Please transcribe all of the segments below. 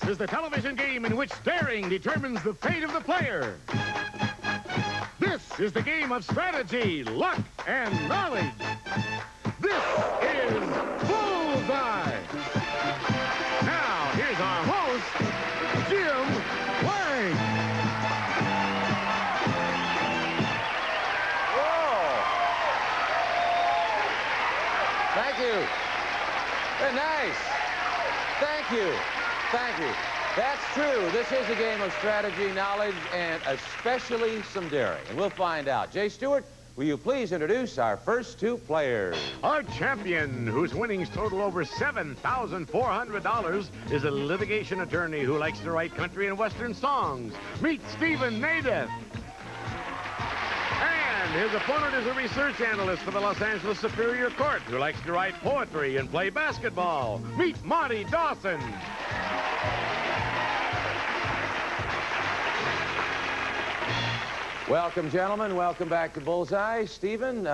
is the television game in which daring determines the fate of the player. This is the game of strategy, luck, and knowledge. This is Bullseye. Now, here's our host, Jim Lange. Whoa! Thank you. Very nice. Thank you. Thank you. That's true. This is a game of strategy, knowledge, and especially some daring. And we'll find out. Jay Stewart, will you please introduce our first two players? Our champion, whose winnings total over $7,400, is a litigation attorney who likes to write country and western songs. Meet Stephen Nadeth. And his opponent is a research analyst for the Los Angeles Superior Court who likes to write poetry and play basketball. Meet Monte Dawson. Welcome, gentlemen. Welcome back to Bullseye. Stephen,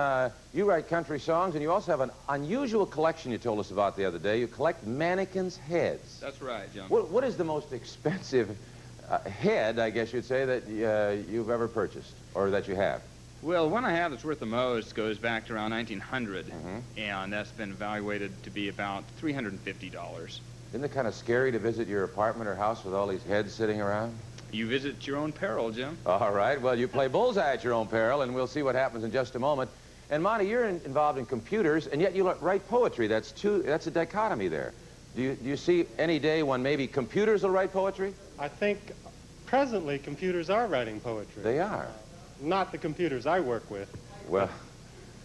you write country songs, and you also have an unusual collection you told us about the other day. You collect mannequins' heads. That's right, Jim. What is the most expensive head, I guess you'd say, that you've ever purchased, or that you have? Well, the one I have that's worth the most goes back to around 1900, and that's been evaluated to be about $350. Isn't it kind of scary to visit your apartment or house with all these heads sitting around? You visit your own peril, Jim. All right. Well, you play Bullseye at your own peril, and we'll see what happens in just a moment. And, Monty, you're involved in computers, and yet you write poetry. That's a dichotomy there. Do you see any day when maybe computers will write poetry? I think presently computers are writing poetry. They are. Not the computers I work with. Well.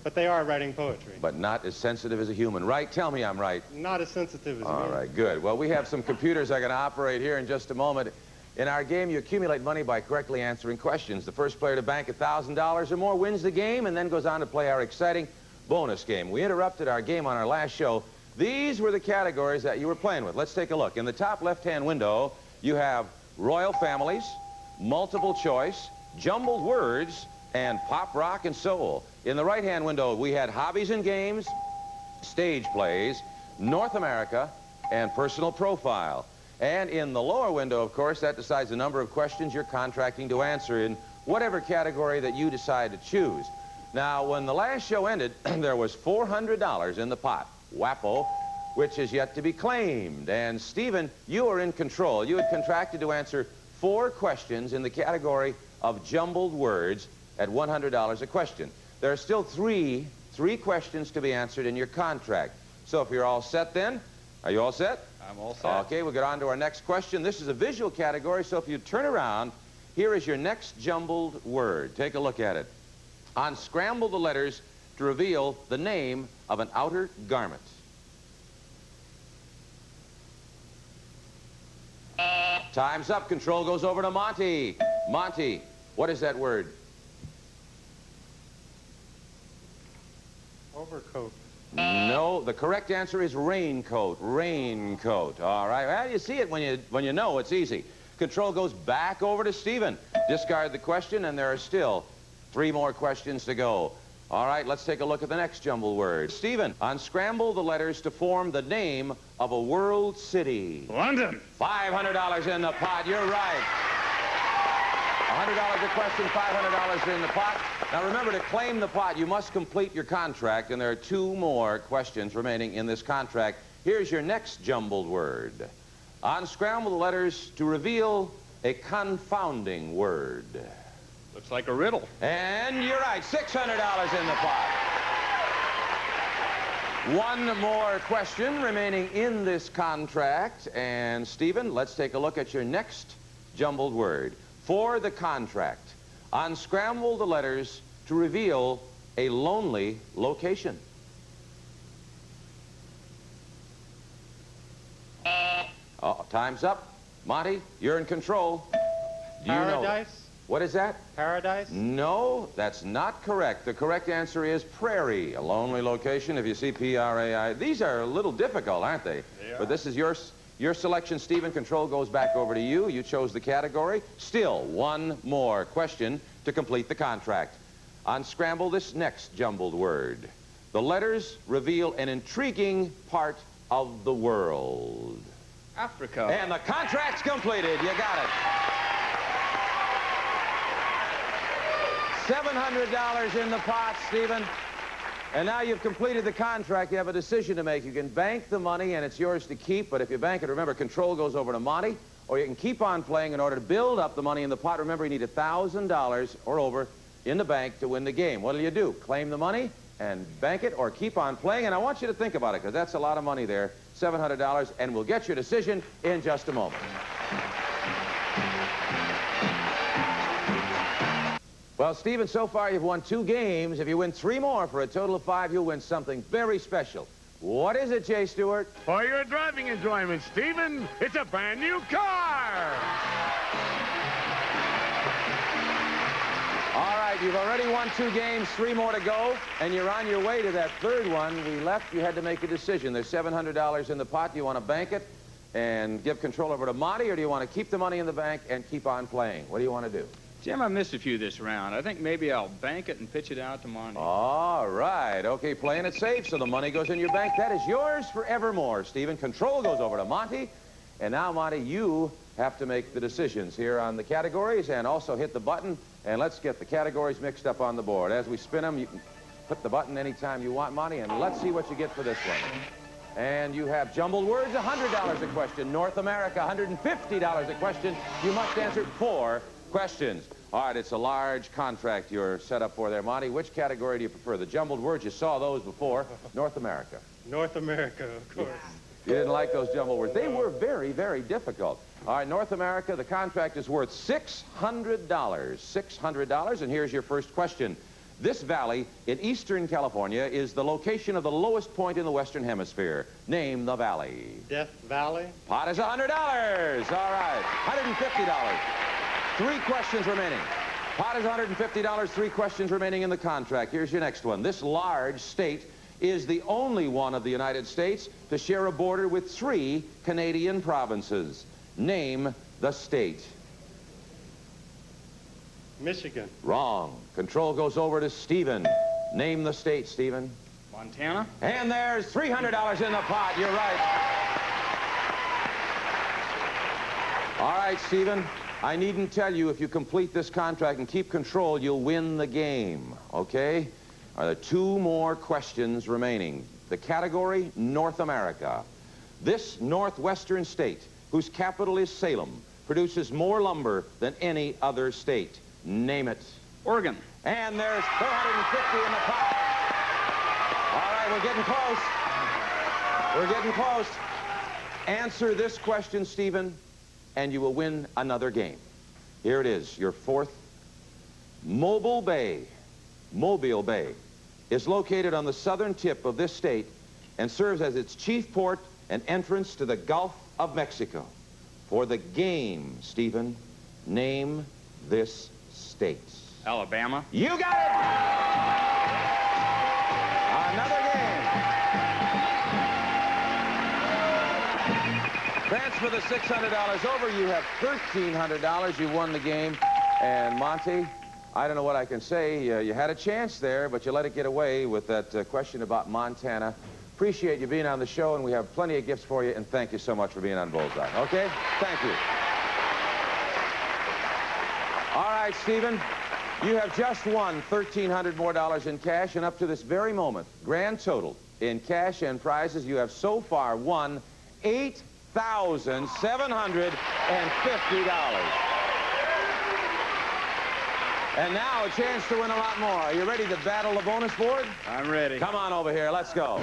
But they are writing poetry. But not as sensitive as a human, right? Tell me I'm right. Not as sensitive as a human. All right, good. Well, we have some computers that are going to operate here in just a moment. In our game, you accumulate money by correctly answering questions. The first player to bank $1,000 or more wins the game and then goes on to play our exciting bonus game. We interrupted our game on our last show. These were the categories that you were playing with. Let's take a look. In the top left-hand window, you have royal families, multiple choice, jumbled words, and pop, rock, and soul. In the right-hand window, we had hobbies and games, stage plays, North America, and personal profile. And in the lower window, of course, that decides the number of questions you're contracting to answer in whatever category that you decide to choose. Now, when the last show ended, there was $400 in the pot, whappo, which is yet to be claimed. And, Stephen, you are in control. You had contracted to answer 4 questions in the category of jumbled words at $100 a question. There are still three questions to be answered in your contract. So if you're all set then, are you all set? I'm all set. Okay, we'll get on to our next question. This is a visual category, so if you turn around, here is your next jumbled word. Take a look at it. Unscramble the letters to reveal the name of an outer garment. Time's up. Control goes over to Monte. Monte, what is that word? Overcoat. No, the correct answer is raincoat. Raincoat. All right. Well, you see it when you know. It's easy. Control goes back over to Stephen. Discard the question, and there are still 3 more questions to go. All right, let's take a look at the next jumbled word. Stephen, unscramble the letters to form the name of a world city. London. $500 in the pot. You're right. $100 a question, $500 in the pot. Now remember, to claim the pot, you must complete your contract, and there are 2 more questions remaining in this contract. Here's your next jumbled word. Unscramble the letters to reveal a confounding word. Looks like a riddle. And you're right, $600 in the pot. 1 more question remaining in this contract. And, Stephen, let's take a look at your next jumbled word. For the contract, unscramble the letters to reveal a lonely location. Oh, time's up. Monte, you're in control. Do you know? Paradise? What is that? Paradise? No, that's not correct. The correct answer is prairie, a lonely location. If you see P-R-A-I, these are a little difficult, aren't they? They are. But this is your selection, Stephen. Control goes back over to you. You chose the category. Still 1 more question to complete the contract. Unscramble this next jumbled word. The letters reveal an intriguing part of the world. Africa. And the contract's completed. You got it. $700 in the pot, Stephen. And now you've completed the contract. You have a decision to make. You can bank the money, and it's yours to keep. But if you bank it, remember, control goes over to Monte. Or you can keep on playing in order to build up the money in the pot. Remember, you need $1,000 or over in the bank to win the game. What do? Claim the money and bank it, or keep on playing? And I want you to think about it, because that's a lot of money there, $700, and we'll get your decision in just a moment. Well, Stephen, so far you've won 2 games. If you win 3 more for a total of 5, you'll win something very special. What is it, Jay Stewart? For your driving enjoyment, Stephen, it's a brand new car. All right, you've already won 2 games, 3 more to go, and you're on your way to that 3rd one. We left, you had to make a decision. There's $700 in the pot. Do you want to bank it and give control over to Monte, or do you want to keep the money in the bank and keep on playing? What do you want to do? Jim, I missed a few this round. I think maybe I'll bank it and pitch it out to Monte. All right. Okay, playing it safe, so the money goes in your bank. That is yours forevermore, Stephen. Control goes over to Monte. And now, Monte, you have to make the decisions here on the categories and also hit the button. And let's get the categories mixed up on the board. As we spin them, you can put the button anytime you want, Monte, and let's see what you get for this one. And you have Jumbled Words, $100 a question. North America, $150 a question. You must answer 4 questions. All right, it's a large contract you're set up for there, Monte. Which category do you prefer? The Jumbled Words, you saw those before. North America. North America, of course. You didn't like those Jumbled Words. They were very, very difficult. All right, North America, the contract is worth $600. $600, and here's your first question. This valley in eastern California is the location of the lowest point in the Western Hemisphere. Name the valley. Death Valley. Pot is $100. All right, $150. 3 questions remaining. Pot is $150, 3 questions remaining in the contract. Here's your next one. This large state is the only one of the United States to share a border with 3 Canadian provinces. Name the state. Michigan. Wrong. Control goes over to Stephen. Name the state, Stephen. Montana. And there's $300 in the pot. You're right. All right, Stephen. I needn't tell you, if you complete this contract and keep control, you'll win the game, okay? Are there 2 more questions remaining? The category, North America. This northwestern state, whose capital is Salem, produces more lumber than any other state. Name it. Oregon. And there's $450 in the pot. All right, we're getting close. We're getting close. Answer this question, Stephen, and you will win another game. Here it is, your 4th. Mobile Bay is located on the southern tip of this state and serves as its chief port and entrance to the Gulf of Mexico. For the game, Stephen, name this state. Alabama. You got it! Another game. Transfer the $600 over. You have $1,300. You won the game. And Monte, I don't know what I can say. You had a chance there, but you let it get away with that question about Montana. Appreciate you being on the show, and we have plenty of gifts for you, and thank you so much for being on Bullseye. Okay? Thank you. All right, Stephen, you have just won $1,300 more in cash, and up to this very moment, grand total in cash and prizes, you have so far won $8,750. And now a chance to win a lot more. Are you ready to battle the bonus board? I'm ready. Come on over here. Let's go.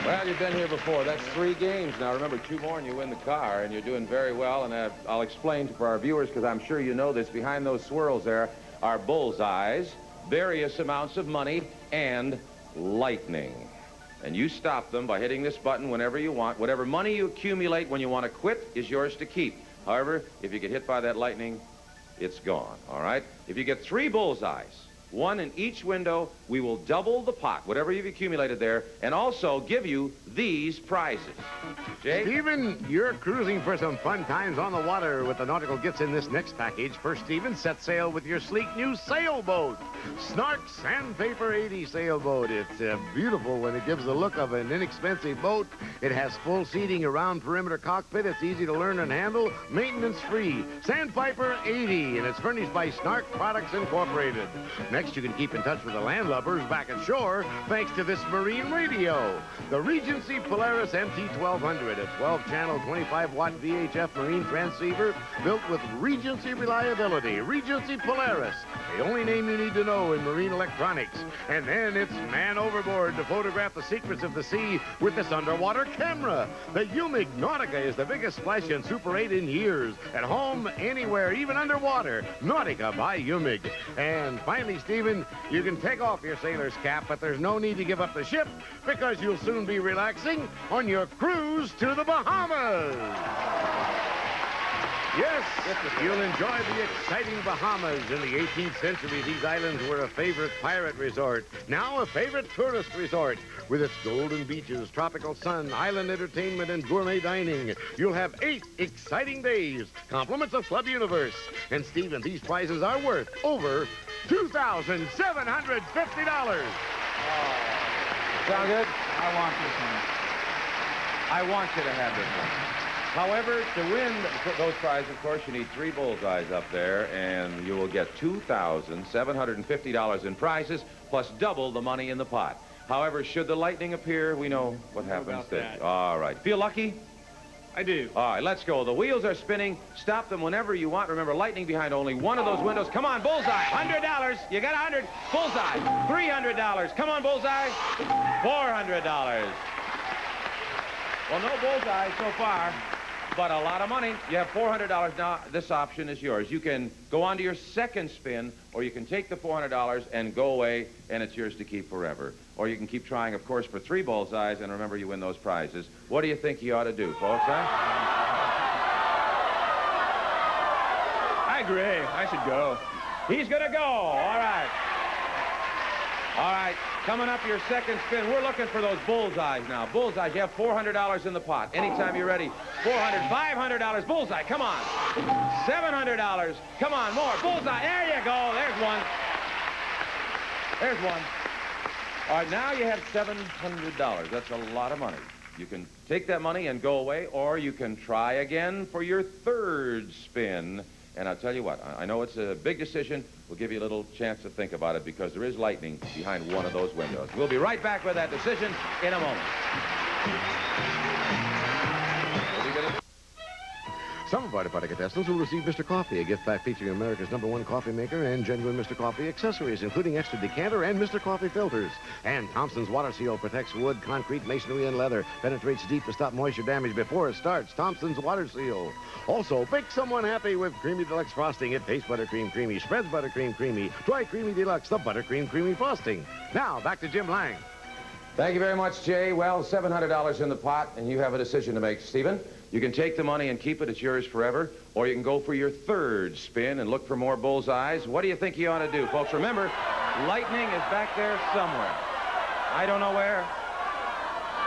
Well, you've been here before. That's 3 games. Now, remember, 2 more and you win the car, and you're doing very well. And I'll explain for our viewers, because I'm sure you know this. Behind those swirls there are bullseyes, various amounts of money, and lightning. And you stop them by hitting this button whenever you want. Whatever money you accumulate when you want to quit is yours to keep. However, if you get hit by that lightning, it's gone, all right? If you get 3 bullseyes, one in each window. We will double the pot, whatever you've accumulated there, and also give you these prizes. Jay? Stephen, you're cruising for some fun times on the water with the nautical gifts in this next package. First, Stephen, set sail with your sleek new sailboat. Snark Sandpaper 80 sailboat. It's beautiful when it gives the look of an inexpensive boat. It has full seating around perimeter cockpit. It's easy to learn and handle. Maintenance-free. Sandpiper 80, and it's furnished by Snark Products Incorporated. Next, you can keep in touch with the landlubbers back at shore thanks to this marine radio. The Regency Polaris MT-1200, a 12-channel, 25-watt VHF marine transceiver built with Regency reliability. Regency Polaris, the only name you need to know in marine electronics. And then it's man overboard to photograph the secrets of the sea with this underwater camera. The Umig Nautica is the biggest splash in Super 8 in years. At home, anywhere, even underwater. Nautica by Umig. And finally, Stephen, you can take off your sailor's cap, but there's no need to give up the ship because you'll soon be relaxing on your cruise to the Bahamas. Yes, you'll enjoy the exciting Bahamas. In the 18th century, these islands were a favorite pirate resort. Now a favorite tourist resort. With its golden beaches, tropical sun, island entertainment, and gourmet dining. You'll have 8 exciting days. Compliments of Club Universe. And Stephen, these prizes are worth over $2,750. Sound good? I want this one. I want you to have this one. However, to win those prizes, of course, you need 3 bullseyes up there, and you will get $2,750 in prizes, plus double the money in the pot. However, should the lightning appear, we know what happens then. All right. Feel lucky? I do. All right, let's go. The wheels are spinning. Stop them whenever you want. Remember, lightning behind only one of those windows. Come on, Bullseye. $100. You got 100. Bullseye. $300. Come on, Bullseye. $400. Well, no Bullseye so far, but a lot of money. You have $400. Now, this option is yours. You can go on to your second spin, or you can take the $400 and go away, and it's yours to keep forever. Or you can keep trying, of course, for 3 bullseyes, and remember, you win those prizes. What do you think you ought to do, folks, huh? I agree. I should go. He's going to go. All right. All right. Coming up your second spin, we're looking for those bullseyes now. Bullseyes, you have $400 in the pot. Anytime you're ready. $400, $500, bullseye, come on. $700, come on, more. Bullseye, there you go. There's one. There's one. All right, now you have $700. That's a lot of money. You can take that money and go away, or you can try again for your third spin. And I'll tell you what, I know it's a big decision. We'll give you a little chance to think about it because there is lightning behind one of those windows. We'll be right back with that decision in a moment. Some of our departed contestants will receive Mr. Coffee, a gift pack featuring America's #1 coffee maker and genuine Mr. Coffee accessories, including extra decanter and Mr. Coffee filters. And Thompson's Water Seal protects wood, concrete, masonry, and leather. Penetrates deep to stop moisture damage before it starts. Thompson's Water Seal. Also, bake someone happy with Creamy Deluxe Frosting. It tastes buttercream creamy, spreads buttercream creamy. Try Creamy Deluxe, the buttercream creamy frosting. Now, back to Jim Lange. Thank you very much, Jay. Well, $700 in the pot, and you have a decision to make, Stephen. You can take the money and keep it. It's yours forever. Or you can go for your third spin and look for more bullseyes. What do you think you ought to do, folks? Remember, lightning is back there somewhere. I don't know where.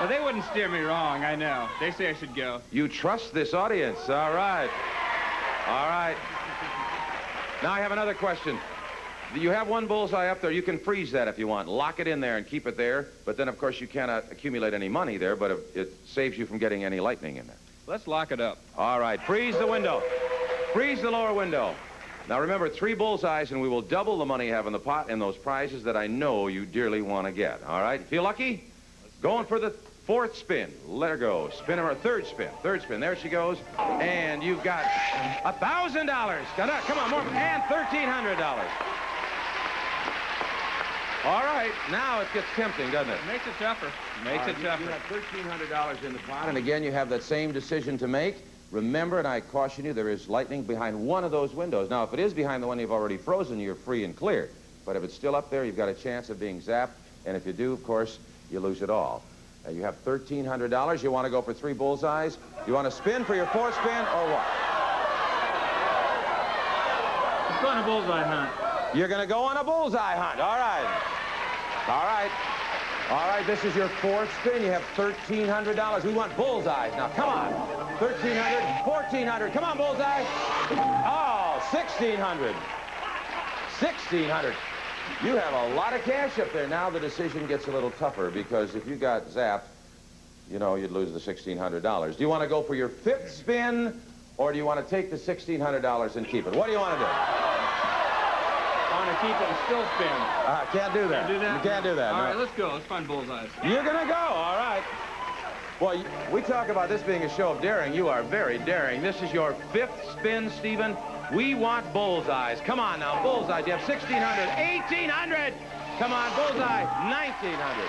Well, they wouldn't steer me wrong, I know. They say I should go. You trust this audience. All right. All right. Now I have another question. You have one bullseye up there. You can freeze that if you want. Lock it in there and keep it there. But then, of course, you cannot accumulate any money there, but it saves you from getting any lightning in there. Let's lock it up. All right. Freeze the window. Freeze the lower window. Now, remember, 3 bullseyes, and we will double the money you have in the pot and those prizes that I know you dearly want to get. All right? Feel lucky? Going for the 4th spin. Let her go. Spin her. Third spin. Third spin. There she goes. And you've got $1,000. Come on, more. And $1,300. All right, now it gets tempting, doesn't it? Makes it tougher. Makes it tougher. You have $1,300 in the pot, and again, you have that same decision to make. Remember, and I caution you, there is lightning behind one of those windows. Now, if it is behind the one you've already frozen, you're free and clear. But if it's still up there, you've got a chance of being zapped, and if you do, of course, you lose it all. You have $1,300. You want to go for 3 bullseyes? You want to spin for your 4th spin, or what? Let's go on a bullseye hunt. You're going to go on a bullseye hunt. All right. All right. All right, this is your fourth spin. You have $1,300. We want bullseyes now. Come on. 1,300, 1,400. Come on, bullseye. Oh, 1,600. 1,600. You have a lot of cash up there. Now the decision gets a little tougher because if you got zapped, you know, you'd lose the $1,600. Do you want to go for your fifth spin, or do you want to take the $1,600 and keep it? What do you want to do? I want to keep it and still spin. Can't do that. Can't do that? You can't do that. All no. right, let's go. Let's find bullseyes. You're going to go. All right. Well, we talk about this being a show of daring. You are very daring. This is your fifth spin, Stephen. We want bullseyes. Come on now, bullseyes. You have 1,600, 1,800. Come on, bullseye, 1,900.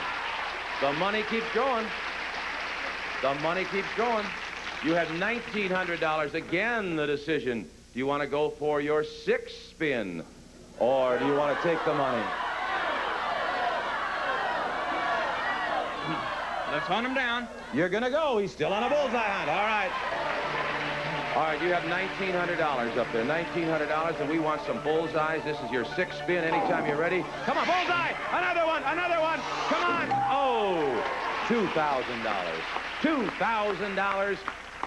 The money keeps going. The money keeps going. You have $1,900. Again, the decision. Do you want to go for your sixth spin, or do you want to take the money? Let's hunt him down. You're going to go. He's still on a bullseye hunt. All right. All right, you have $1,900 up there. $1,900, and we want some bullseyes. This is your sixth spin. Anytime you're ready. Come on, bullseye! Another one! Another one! Come on! Oh! $2,000. $2,000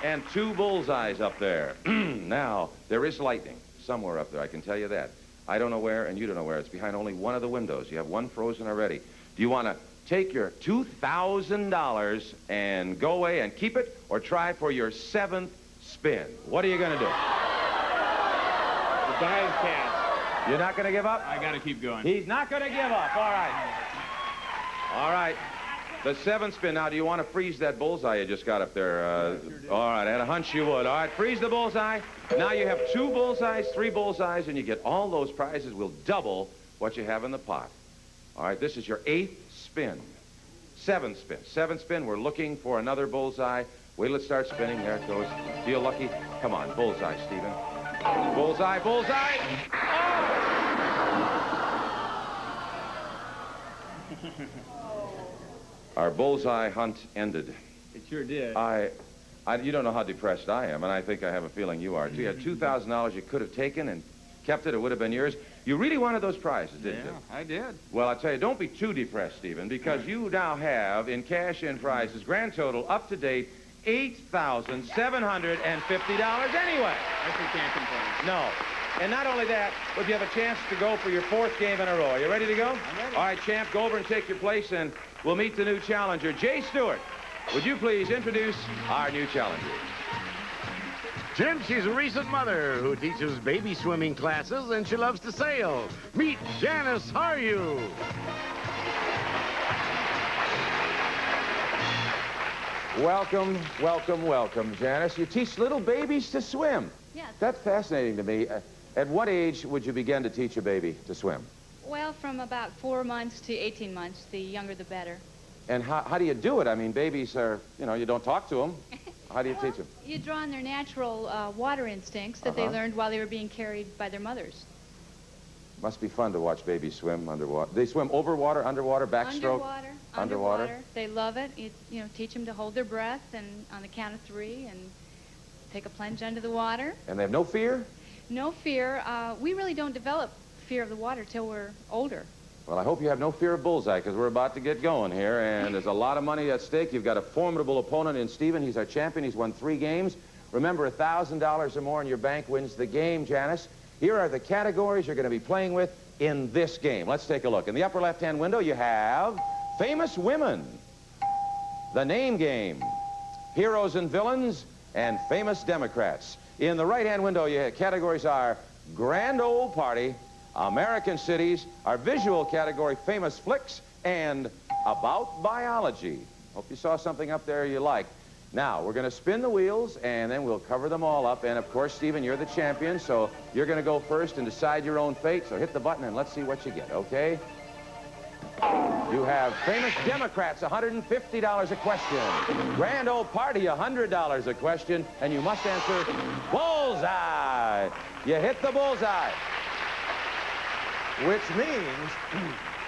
and two bullseyes up there. Now, there is lightning somewhere up there. I can tell you that. I don't know where, and you don't know where. It's behind only one of the windows. You have one frozen already. Do you want to take your $2,000 and go away and keep it, or try for your seventh spin? What are you going to do? The die is cast. You're not going to give up? I got to keep going. He's not going to give up. All right. All right. The seventh spin. Now, do you want to freeze that bullseye you just got up there? All right. I had a hunch you would. All right. Freeze the bullseye. Now you have two bullseyes, three bullseyes, and you get all those prizes. Will double what you have in the pot. All right. This is your eighth spin. Seventh spin. Seventh spin. We're looking for another bullseye. Wait till it starts spinning. There it goes. Feel lucky? Come on. Bullseye, Stephen. Bullseye, bullseye. Oh! Our bullseye hunt ended. It sure did. You don't know how depressed I am, and I think I have a feeling you are, too. You had $2,000 you could have taken and kept it. It would have been yours. You really wanted those prizes, didn't you? Yeah, I did. Well, I tell you, don't be too depressed, Stephen, because you now have, in cash and prizes, grand total, up to date, $8,750 anyway. I sure can't complain. No. And not only that, but you have a chance to go for your fourth game in a row. Are you ready to go? I'm ready. All right, champ, go over and take your place, and we'll meet the new challenger. Jay Stewart, would you please introduce our new challenger? Jim, she's a recent mother who teaches baby swimming classes, and she loves to sail. Meet Janice Haryu. Welcome, welcome, welcome, Janice. You teach little babies to swim. Yes. That's fascinating to me. At what age would you begin to teach a baby to swim? Well, from about 4 months to 18 months. The younger, the better. And how do you do it? I mean, babies are, you don't talk to them. How do you teach them? You draw on their natural water instincts that they learned while they were being carried by their mothers. Must be fun to watch babies swim underwater. They swim over water, underwater, backstroke? Underwater. They love it. You teach them to hold their breath and on the count of 3 and take a plunge under the water. And they have no fear? No fear. We really don't develop fear of the water till we're older. Well, I hope you have no fear of Bullseye, because we're about to get going here, and there's a lot of money at stake. You've got a formidable opponent in Stephen. He's our champion. He's won 3 games. Remember, $1,000 or more in your bank wins the game, Janice. Here are the categories you're going to be playing with in this game. Let's take a look. In the upper left-hand window, you have famous women, the name game, heroes and villains, and famous Democrats. In the right-hand window, your categories are grand old party, American cities, our visual category, famous flicks, and about biology. Hope you saw something up there you like. Now, we're going to spin the wheels, and then we'll cover them all up. And, of course, Stephen, you're the champion, so you're going to go first and decide your own fate. So hit the button, and let's see what you get, okay? You have famous Democrats, $150 a question. Grand old party, $100 a question. And you must answer bullseye. You hit the bullseye. Which means,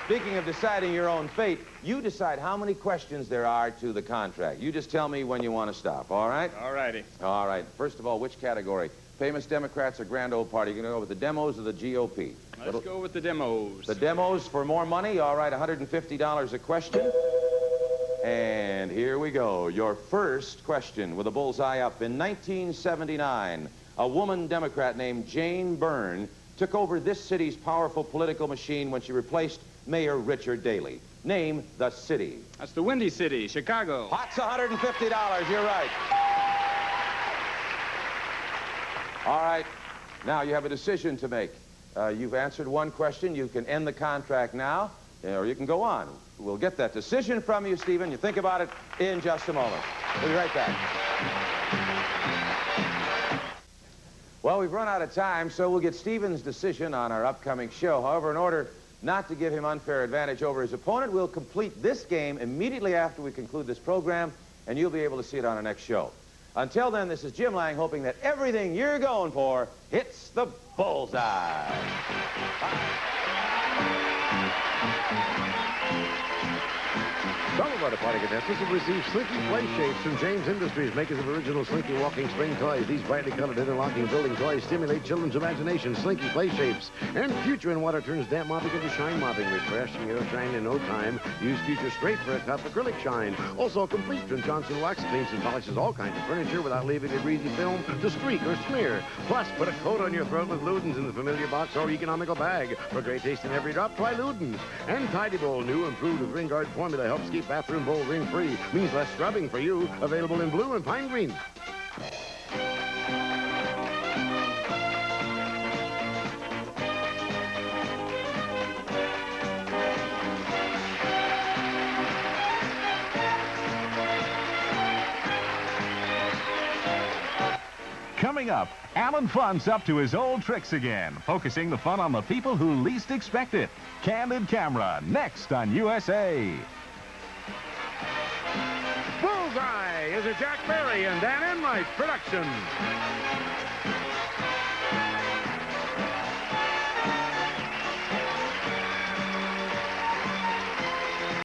speaking of deciding your own fate, you decide how many questions there are to the contract. You just tell me when you want to stop, all right? All righty. All right. First of all, which category? Famous Democrats or grand old party? You're going to go with the demos or the GOP? Let's go with the demos. The demos for more money. All right, $150 a question. And here we go. Your first question with a bullseye up. In 1979, a woman Democrat named Jane Byrne took over this city's powerful political machine when she replaced Mayor Richard Daley. Name the city. That's the Windy City, Chicago. That's $150. You're right. All right. Now you have a decision to make. You've answered one question. You can end the contract now, or you can go on. We'll get that decision from you, Stephen. You think about it in just a moment. We'll be right back. Well, we've run out of time, so we'll get Stephen's decision on our upcoming show. However, in order not to give him unfair advantage over his opponent, we'll complete this game immediately after we conclude this program, and you'll be able to see it on our next show. Until then, this is Jim Lange, hoping that everything you're going for hits the bullseye. Some of our departing contestants have received Slinky play shapes from James Industries, makers of original Slinky walking spring toys. These brightly colored interlocking building toys stimulate children's imagination. Slinky play shapes. And Future in Water turns damp mopping into shine mopping. Refresh your shine in no time. Use Future Straight for a tough acrylic shine. Also complete from Johnson Wax cleans and polishes all kinds of furniture without leaving a greasy film to streak or smear. Plus, put a coat on your throat with Ludens in the familiar box or economical bag. For great taste in every drop, try Ludens. And Tidy Bowl, new improved with Ring Guard formula, helps keep bathroom bowl ring-free. Means less scrubbing for you. Available in blue and pine green. Coming up, Alan Funt's up to his old tricks again, focusing the fun on the people who least expect it. Candid Camera, next on USA. Bullseye is a Jack Berry and Dan Enright production.